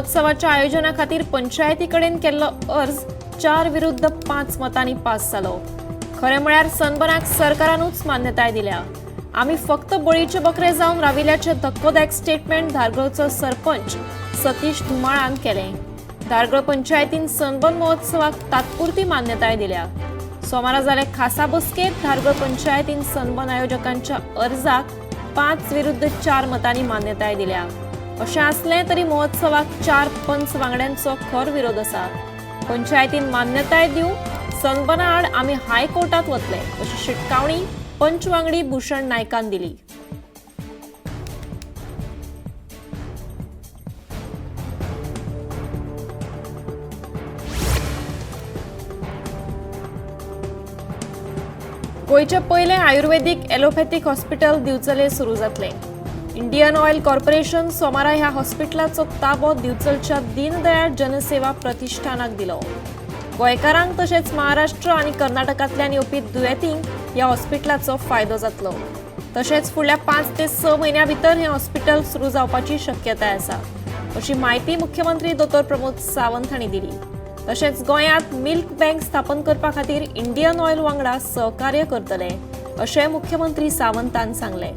महोत्सवाच्या आयोजना खातीर पंचायतीकडेन केल्लो अर्ज 4 विरुद्ध 5 मतांनी पास जालो। खरें म्हळ्यार सनबर्नाक सरकारानूच मान्यताय दिल्या। आमी फक्त बळीचे बकरे जावन राविल्ल्याचे धक्कोदायक स्टेटमेंट धारगळचो सरपंच सतीश धुमाळान केलें। धारगळ पंचायतीन सनबर्न महोत्सवाक तात्पुरती मान्यताय दिल्या। सोमारा जाल्ले खासा बसकेत धारगळ पंचायतीन सनबर्न आयोजकांच्या अर्जाक 5 विरुद्ध 4 मतांनी मान्यताय दिल्या। अशें आसलें तरी महोत्सवाक 4 पंच वांगड्यांचो खर विरोध आसा। पंचायतीन मान्यताय दिवंक सनबर्ना आड आमी हायकोर्टात वतले अशी शिटकावणी पंच वांगडी भूषण नायकान दिली। गोयचे पयले आयुर्वेदीक एलोपॅथीक हॉस्पिटल दिवचले सुरू जातले। इंडियन ऑयल कॉर्पोरेशन सोमारा ह्या हॉस्पिटलाचो ताबो दिवचलच्या दीनदयाळ जनसेवा प्रतिष्ठानाक दिलो। गोंयकारांक तशेंच महाराष्ट्र आनी कर्नाटकांतल्यान येवपी दुयेंतींक ह्या हॉस्पिटलाचो फायदो जातलो। तशेंच फुडल्या 5 ते 6 म्हयन्यां भितर हें हॉस्पिटल सुरू जावपाची शक्यताय आसा अशी माहिती मुख्यमंत्री डॉ. प्रमोद सावंत हांणी दिली। तशेंच गोंयांत मिल्क बँक स्थापन करपा खातीर इंडियन ऑयल वांगडा सहकार्य करतले अशें मुख्यमंत्री सावंतान सांगलें।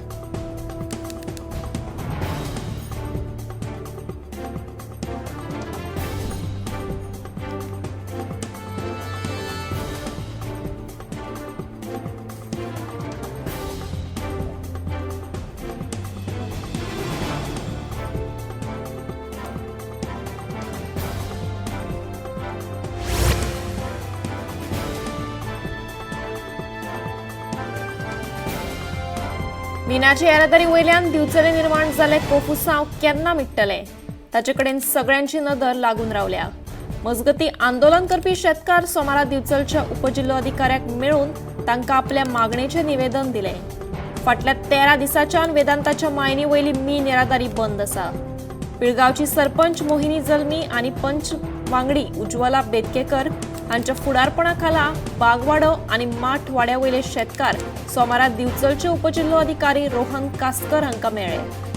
मिनाची येरादारी वयल्यान दिवचले निर्माण जाल्ले कोफुसांव केन्ना मिटतले ताचे कडेन सगळ्यांची नदर लागून रावल्या। मजगती आंदोलन करपी शेतकार सोमारा दिवचलच्या उपजिल्लो अधिकाऱ्याक मेळून तांकां आपल्या मागणेचें निवेदन दिलें। फाटल्या 13 दिसांच्यान वेदांताच्या मायनी वयली मीन येरादारी बंद आसा। पिळगांवची सरपंच मोहिनी जल्मी आनी पंच वांगडी उज्वला बेतकेकर हांच्या फुडारपणा खाला बागवाडो आनी माठ वाड्या वयले शेतकार सोमारा दिवचलचे उपजिल्लो अधिकारी रोहन कास्कर हांकां मेळ्ळे।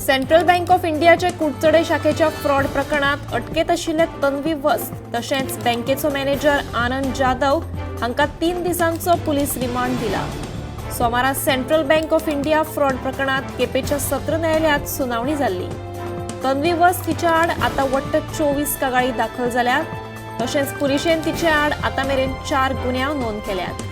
सेंट्रल बँक ऑफ इंडियाचे कुडचडे शाखेच्या फ्रॉड प्रकरणात अटकेत आशिल्ले तन्वी वस्त तशेंच बँकेचो मॅनेजर आनंद जाधव हांकां 3 दिसांचो पुलीस रिमांड दिला। सोमारा central bank of India fraud प्रकरणात केपेच्या सत्र न्यायालयात सुनावणी जाल्ली। तन्वी वस्त हिच्या आड आतां वट्ट 24 कागाळी दाखल जाल्यात तशेंच पुलिशेन तिचे आड आतां मेरेन 4 गुन्यांव नोंद केल्यात।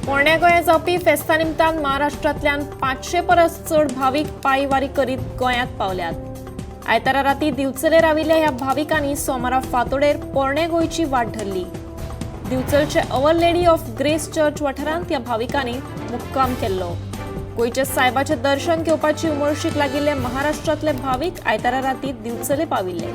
पोरण्या गोंयांत जावपी फेस्ता निमतान महाराष्ट्रांतल्यान 500 परस चड भावीक पायी वारी करीत गोंयांत पावल्यात। आयतारा राती दिवचले राविल्ल्या ह्या भाविकांनी सोमारा फांतोडेर पोरणे गोंयची वाट धरली। दिवचलचे our lady of grace church वाठारांत ह्या भाविकांनी मुक्काम केल्लो। गोंयचे सायबाचें दर्शन घेवपाची उमळशीक लागिल्ले महाराष्ट्रांतले भावीक आयतारा राती दिवचले पाविल्ले।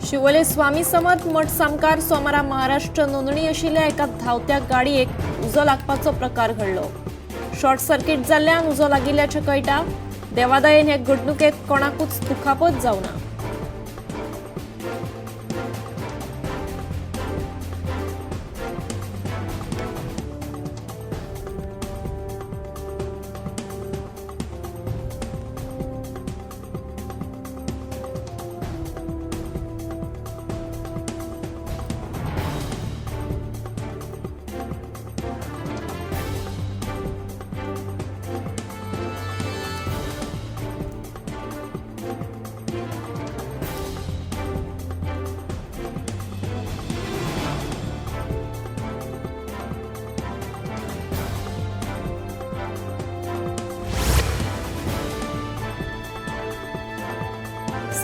शिवोले स्वामी समर्थ मठ सामकार सोमारा महाराष्ट्र नोंदणी आशिल्ल्या एका धांवत्या गाडयेक उजो लागपाचो प्रकार घडलो। शॉर्ट सर्किट जाल्ल्यान उजो लागिल्ल्याचे कळटा। देवादयेन हे घडणुकेत कोणाकूच दुखापत जावना।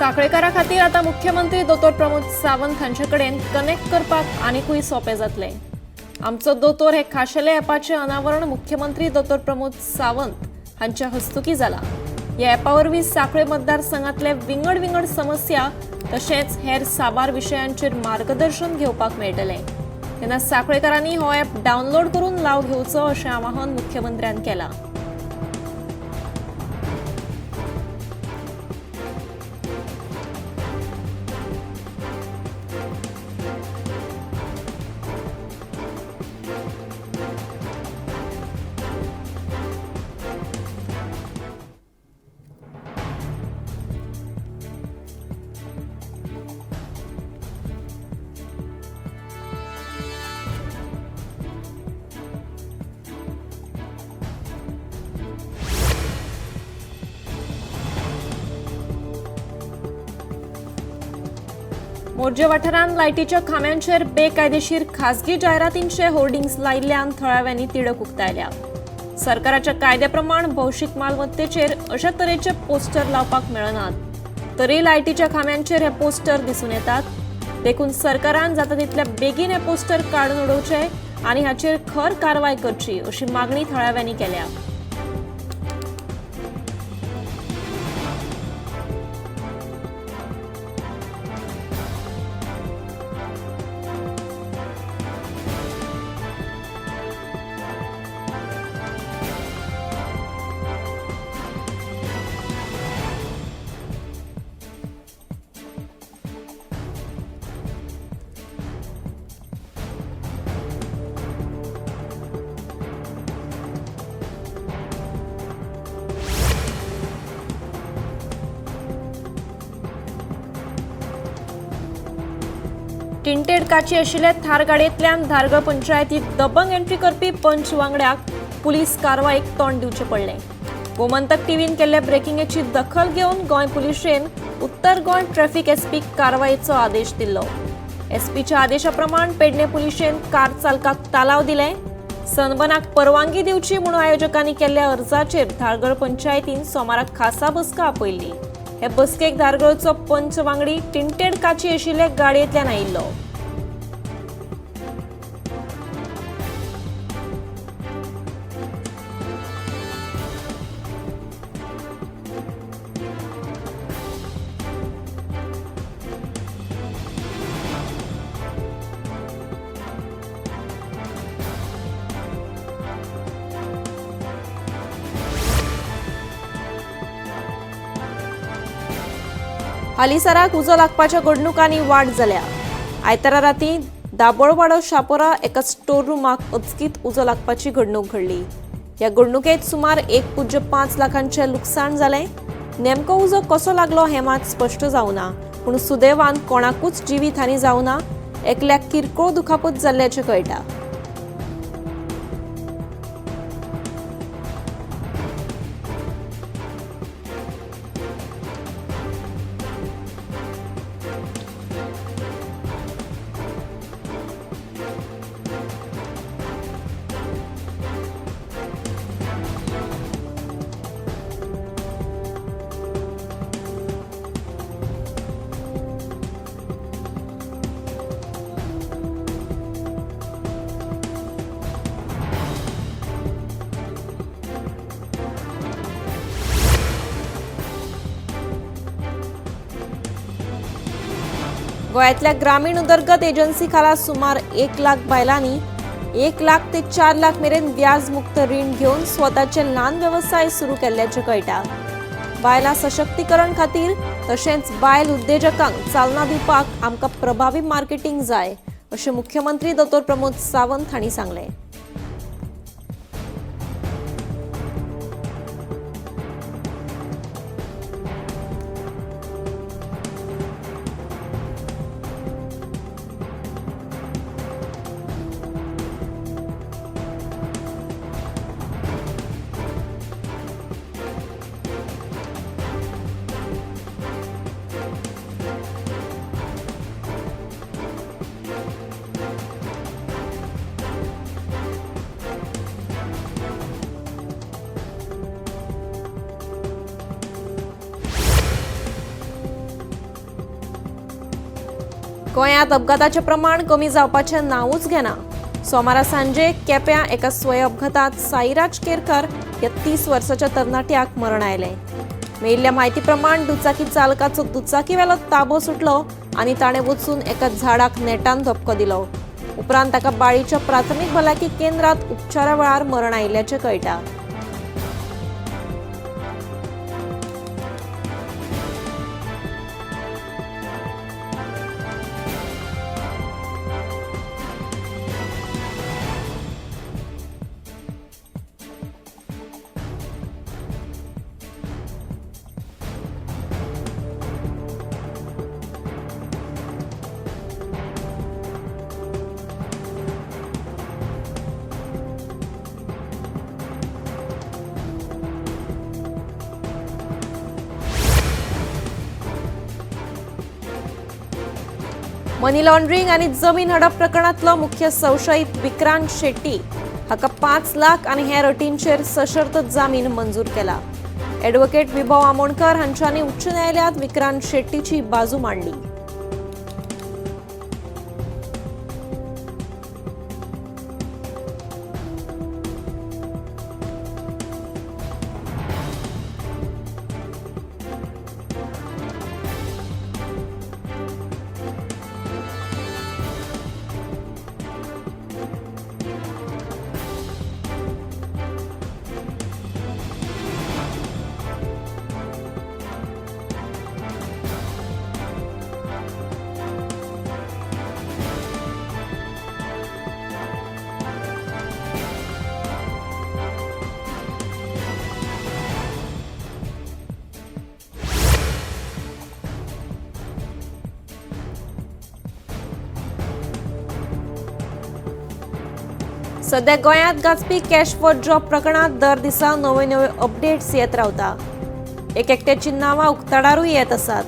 साखळेकारा खातीर आता मुख्यमंत्री दोतोर प्रमोद सावंत हांचे कडेन कनेक्ट करपाक आनीकूय सोपे जातले। आमचो दोतोर हे खाशेले ॲपाचे अनावरण मुख्यमंत्री दोतोर प्रमोद सावंत हांच्या हस्तुकी जाला। ह्या ॲपा वरवीं सांखळे मतदारसंघातले विंगड विंगड समस्या तशेंच हेर साबार विशयांचेर मार्गदर्शन घेवपाक मेळटलें। तेन्ना सांखळेकारांनी हो ॲप डावनलोड करून लाव घेवचो अशें आवाहन मुख्यमंत्र्यान केलां। मोर्जे वाठारांत लायटीच्या खांब्यांचेर बेकायदेशीर खासगी जायरातींचे होर्डिंग्स लायिल्ल्यान थळाव्यांनी तिडक उक्तायल्या। सरकाराच्या कायद्याप्रमाण भौशीक मालमत्तेचेर अशा तरेचे पोस्टर लावपाक मेळनात, तरी लायटीच्या खांब्यांचेर हे पोस्टर दिसून येतात। देखून सरकारान जाता तितल्या बेगीन हे पोस्टर काडून उडोवचे आनी हाचेर खर कारवाय करची अशी मागणी थळाव्यांनी केल्या। टिंटेड काची आशिल्ले थार गाडयेंतल्यान धारगळ पंचायतीत दबंग एंट्री करपी पंच वांगड्याक पुलीस कारवायेक तोंड दिवचें पडलें। गोमंतक टीव्हीन केल्ले ब्रेकिंगेची दखल घेवन गोंय पुलिशेन उत्तर गोंय ट्रॅफिक एसपीक कारवायेचो आदेश दिल्लो। एसपीच्या आदेशा प्रमाण पेडणे पुलिशेन कार चालकाक तालाव दिले। सनबनाक परवानगी दिवची म्हणून आयोजकांनी केल्ल्या अर्जाचेर धारगळ पंचायतीन सोमाराक खासा बसका आपयल्ली। हे बसकेक धारगळचो पंच वांगडी टिंटेड काची आशिल्ले गाडयेंतल्यान आयिल्लो। हालीसराक उजो लागपाच्या घडणुकांनी वाड जाल्या। आयतारा रातीं दाबोळवाडो शापोरा एका स्टोर रूमाक अचकीत उजो लागपाची घडणूक घडली। ह्या घडणुकेत सुमार 1.5 लाखांचे लुकसाण जालें। नेमको उजो कसो लागलो हें मात स्पश्ट जावना, पूण सुदैवान कोणाकूच जिवीतहानी जावना। एकल्याक किरकोळ दुखापत जाल्ल्याचें कळटा। गोंयांतल्या ग्रामीण उदरगत एजन्सी खाला सुमार 1 लाख बायलांनी 1 लाख ते 4 लाख मेरेन व्याजमुक्त रीण घेऊन स्वतःचे ल्हान व्यवसाय सुरू केल्ल्याचे कळटा. बायलां सशक्तीकरण खातीर तशेंच बायल उद्देजकांक चालना दिवपाक आमकां प्रभावी मार्केटिंग जाय अशें मुख्यमंत्री डॉ. प्रमोद सावंत हांणी सांगलें. गोंयांत अपघाताचें प्रमाण कमी जावपाचें नांवूच घेना. सोमारा सांजे केप्यां एका स्वय अपघातांत साईराज केरकार ह्या 30 वर्साच्या तरणाट्याक मरण आयलें. मेळिल्ल्या म्हायती प्रमाण दुचाकी चालकाचो दुचाकीवेलो ताबो सुटलो आनी ताणें वचून एका झाडाक नेटान धपको दिलो. उपरांत ताका बाळीच्या प्राथमीक भलायकी केंद्रांत उपचारा वेळार मरण आयिल्ल्याचें कळटा. मनी लॉन्ड्रिंग आणि जमीन हडप प्रकरणातलो मुख्य संशयित विक्रांत शेट्टी हाका 5 लाख आणि हेर अटींचेर सशर्त जामीन मंजूर केला. ॲडव्होकेट विभव आमोणकर हांच्यांनी उच्च न्यायालयात विक्रांत शेट्टीची बाजू मांडली. सध्या गोंयांत गाजपी कॅश फॉर जॉब प्रकरणात दर दिसा नवे नवे अपडेट्स येत रावता. एकट्याची नांवां उक्ताडारूय येत आसात.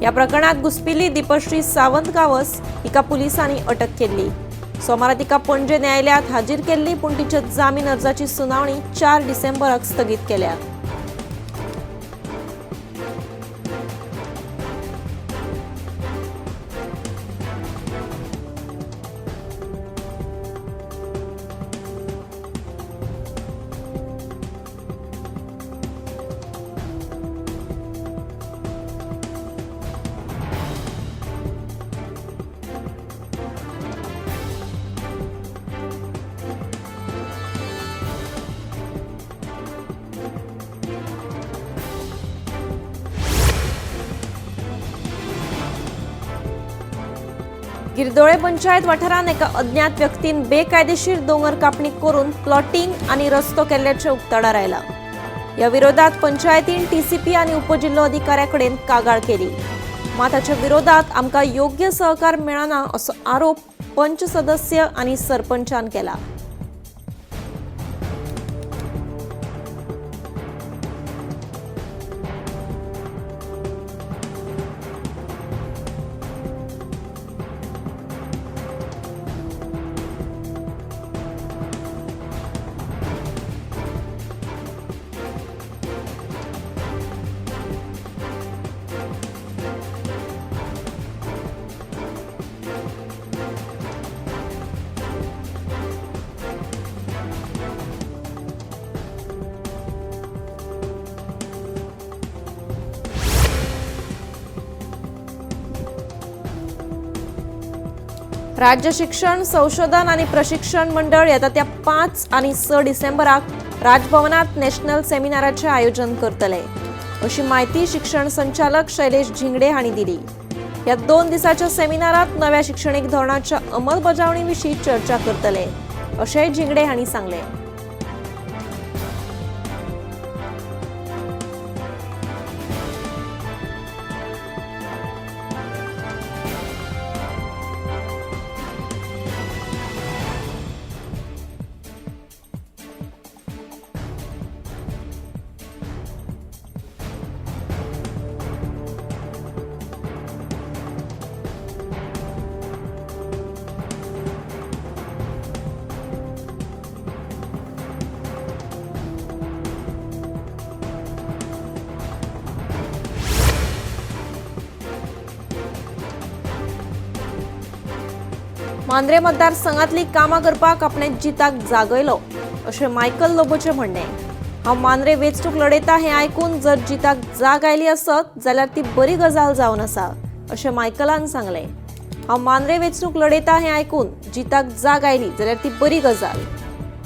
ह्या प्रकरणात घुसपिल्ली दिपश्री सावंत गावस हिका पुलिसांनी अटक केल्ली. सोमारा तिका पणजे न्यायालयात हाजीर केल्ली पूण तिच्या जामीन अर्जाची सुनावणी 4 डिसेंबराक स्थगीत केल्या. गिरदोळे पंचायत वाठारांत एका अज्ञात व्यक्तीन बेकायदेशीर दोंगर कापणी करून प्लॉटिंग आणि रस्तो केल्ल्याचे उक्ताडार आयला. ह्या विरोधात पंचायतीन टीसीपी आणि उपजिल्लो अधिकाऱ्याकडेन कागाळ केली. मात हाच्या विरोधात आमकां योग्य सहकार मेळना असो आरोप पंच सदस्य आणि सरपंचान केला. राज्य शिक्षण संशोधन आणि प्रशिक्षण मंडळ येत्या 5 आणि 6 डिसेंबराक राजभवनात नॅशनल सेमिनाराचे आयोजन करतले अशी माहिती शिक्षण संचालक शैलेश झिंगडे हांणी दिली। या 2 दिसाच्या सेमिनारात नव्या शिक्षणिक धोरणाच्या अंमलबजावणीविषयी चर्चा करतले अशेंय झिंगडे हांणी सांगले। मांद्रे मतदारसंघातली कामां करपाक आपणे जिताक जागयलो अशें मायकल लोबोचें म्हणणें। हांव मांद्रे वेंचणूक लढयता हें आयकून जर जिताक जाग आयली आसत जाल्यार ती बरी गजाल जावन आसा अशें मायकलान सांगलें। हांव मांद्रे वेंचणूक लढयता हें आयकून जिताक जाग आयली जाल्यार ती बरी गजाल।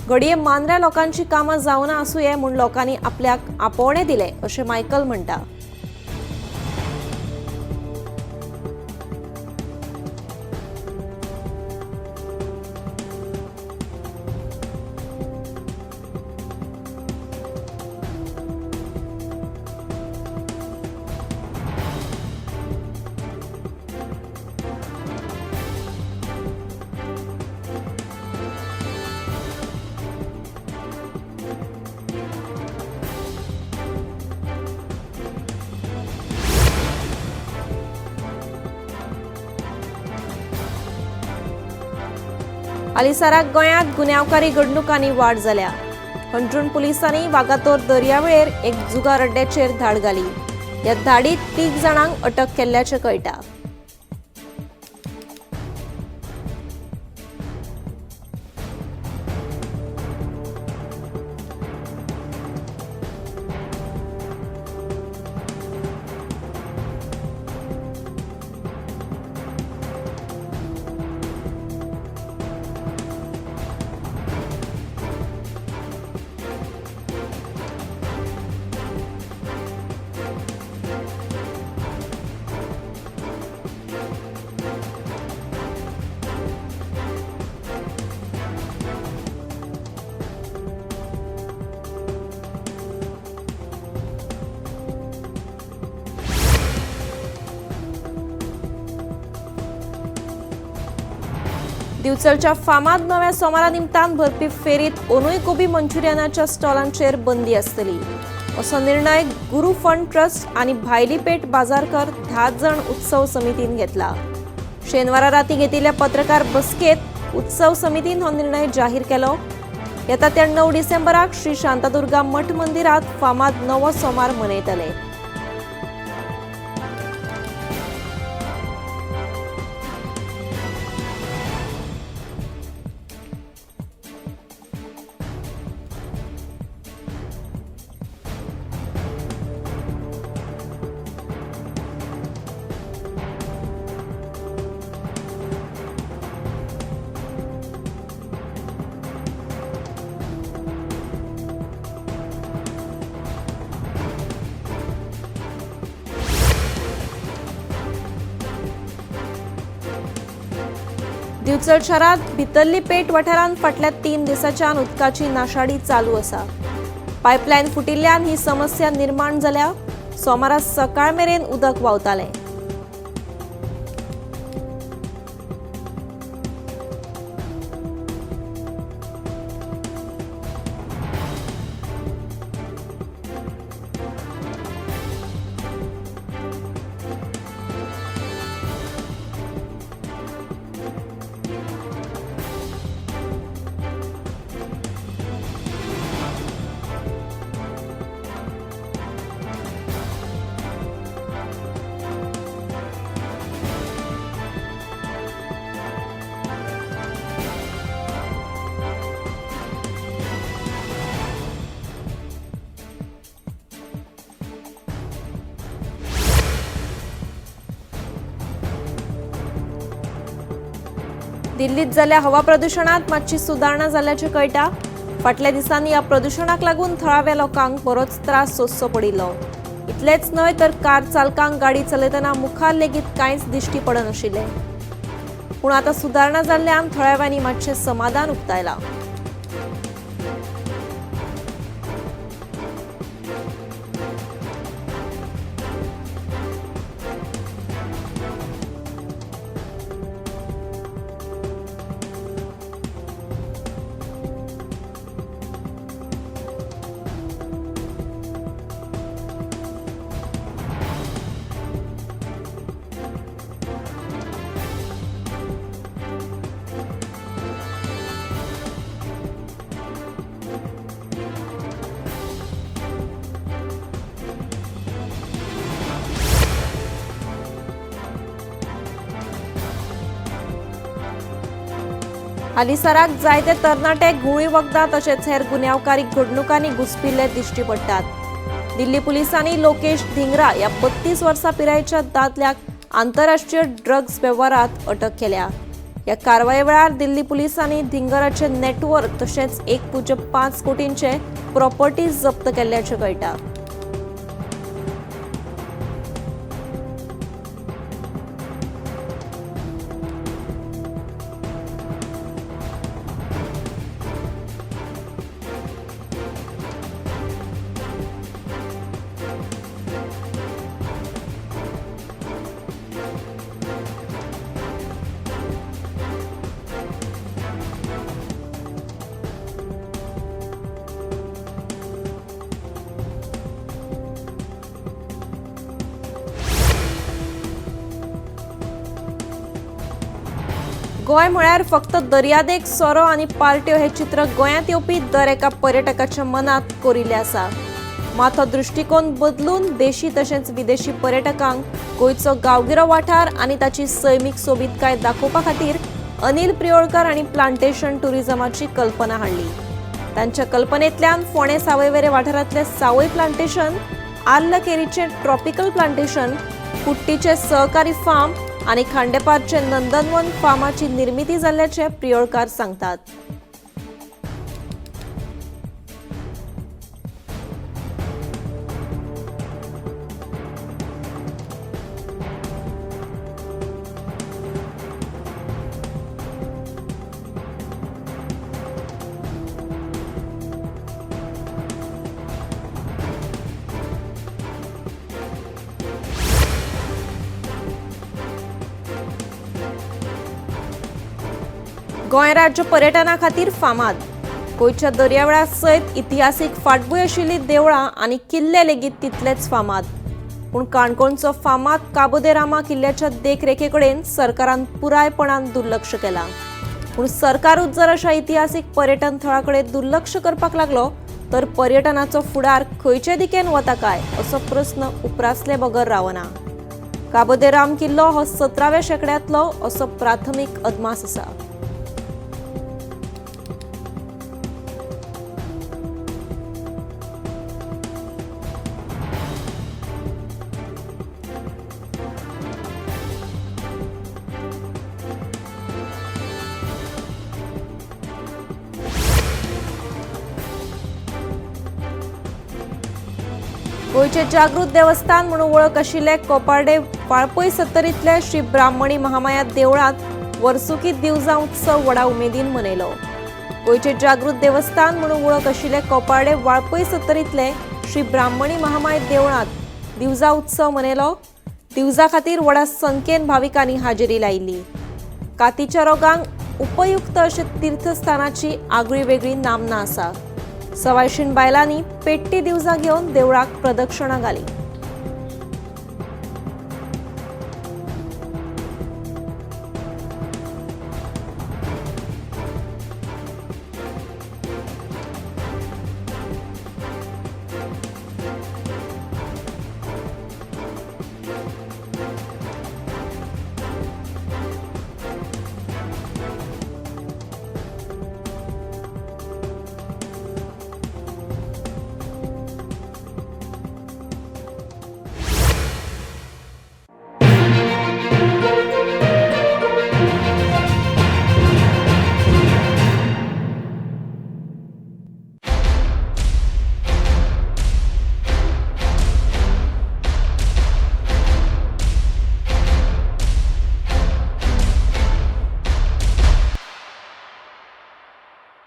घडये मांद्र्या लोकांची कामां जावना आसूंये म्हूण लोकांनी आपल्याक आपोवणें दिलें अशें मायकल म्हणटा। हालीसराक गोंयांत गुन्यांवकारी घडणुकांनी वाड जाल्या। हंड्रून पुलिसांनी वागातोर दर्यावेळेर एक जुगार अड्ड्याचेर धाड घाली। ह्या धाडीत 3 जाणांक अटक केल्ल्याचें कळटा। दिवचलच्या फामाद नव्या सोमारा निमतान भरपी फेरीत ओनूय गोबी मंचुरियनाच्या स्टॉलांचेर बंदी आसतली असो निर्णय गुरू फंड ट्रस्ट आणि भायली पेठ बाजारकर 10 जण उत्सव समितीन घेतला। शेनवारा राती घेतिल्ल्या पत्रकार बसकेत उत्सव समितीन हो निर्णय जाहीर केलो। येता 9 डिसेंबराक श्री शांतादुर्गा मठ मंदिरात फामाद नवो सोमार मनयतले। दिवचल शहरात भितरली पेठ वाठारांत फाटल्या 3 दिसांच्यान उदकाची नाशाडी चालू आसा। पायपलायन फुटिल्ल्यान ही समस्या निर्माण जाल्या। सोमारा सकाळ मेरेन उदक व्हांवतालें। दिल्लीत जाल्ल्या हवा प्रदूषणात मातशी सुदारणा जाल्ल्याचें कळटा। फाटल्या दिसांनी ह्या प्रदूषणाक लागून थळाव्या लोकांक बरोच त्रास सोंसचो पडिल्लो। इतलेंच न्हय तर कार चालकांक गाडी चलयतना मुखार लेगीत कांयच दिश्टी पडनाशिल्लें। पूण आतां सुदारणा जाल्ल्यान थळाव्यांनी मातशें समाधान उक्तायलां। हालीसराक जायते तरणाटे गुळी वखदां तशेंच हेर गुन्यांवकारी घडणुकांनी घुस्पिल्ले दिश्टी पडटात। दिल्ली पुलिसांनी लोकेश धिंगरा ह्या 32 वर्सां पिरायेच्या दादल्याक आंतरराष्ट्रीय ड्रग्स वेव्हारांत अटक केल्या। ह्या कारवाये वेळार दिल्ली पुलिसांनी धिंगराचे नेटवर्क तशेंच 1.5 कोटींचे प्रॉपर्टीज जप्त केल्ल्याचें कळटा। गोंय म्हळ्यार फक्त दर्यादेग सोरो आनी पार्ट्यो हे चित्र गोंयांत येवपी दर एका पर्यटकाच्या मनात कोरिल्लें आसा। मात हो दृश्टिकोन बदलून देशी तशेंच विदेशी पर्यटकांक गोंयचो गांवगिरो वाठार आनी ताची सैमीक सोबीतकाय दाखोवपा खातीर अनिल प्रियोळकर हांणी प्लांटेशन टुरिझमाची कल्पना हाडली। तांच्या कल्पनेंतल्यान फोंडे सावयवेरें वाठारांतलें सावय प्लांटेशन, आर्ल केरीचें ट्रॉपिकल प्लांटेशन, कुट्टीचे सहकारी फार्म आनी खांडेपारचे नंदनवन फार्माची निर्मिती जाल्ल्याचे प्रियोळकार सांगतात। गोंय राज्य पर्यटना खातीर फामाद। गोंयच्या दर्यावेळा सयत इतिहासीक फाटभूंय आशिल्लीं देवळां आनी किल्ले लेगीत तितलेच फामाद। पूण काणकोणचो फामाद काबो दे रामा किल्ल्याच्या देखरेखेकडेन सरकारान पुरायपणान दुर्लक्ष केलां। पूण सरकारूच जर अशा इतिहासीक पर्यटन थळाकडे दुर्लक्ष करपाक लागलो तर पर्यटनाचो फुडार खंयचे दिकेन वता काय असो प्रस्न उप्रासले बगर रावना। काबो दे राम किल्लो हो 17व्या शेंकड्यांतलो असो प्राथमीक अदमास आसा। गोंयचे जागृत देवस्थान म्हणून वळख आशिल्ले कोपार्डे वाळपय सत्तरींतले श्री ब्राह्मणी महामाया देवळांत वर्सुकी दिवजा उत्सव व्हडा उमेदीन मनयलो। गोंयचे जागृत देवस्थान म्हणून वळख आशिल्ले कोपार्डे वाळपय सत्तरींतले श्री ब्राह्मणी महामाय देवळांत दिवजा उत्सव मनयलो। दिवजा खातीर व्हडा संख्येन भाविकांनी हाजेरी लायिल्ली। कातीच्या रोगांक उपयुक्त अशे तीर्थस्थानाची आगळी वेगळी नामना आसा। सवायशीण बायलांनी पेट्टी दिवजा घेवन देवळाक प्रदक्षिणा घाली।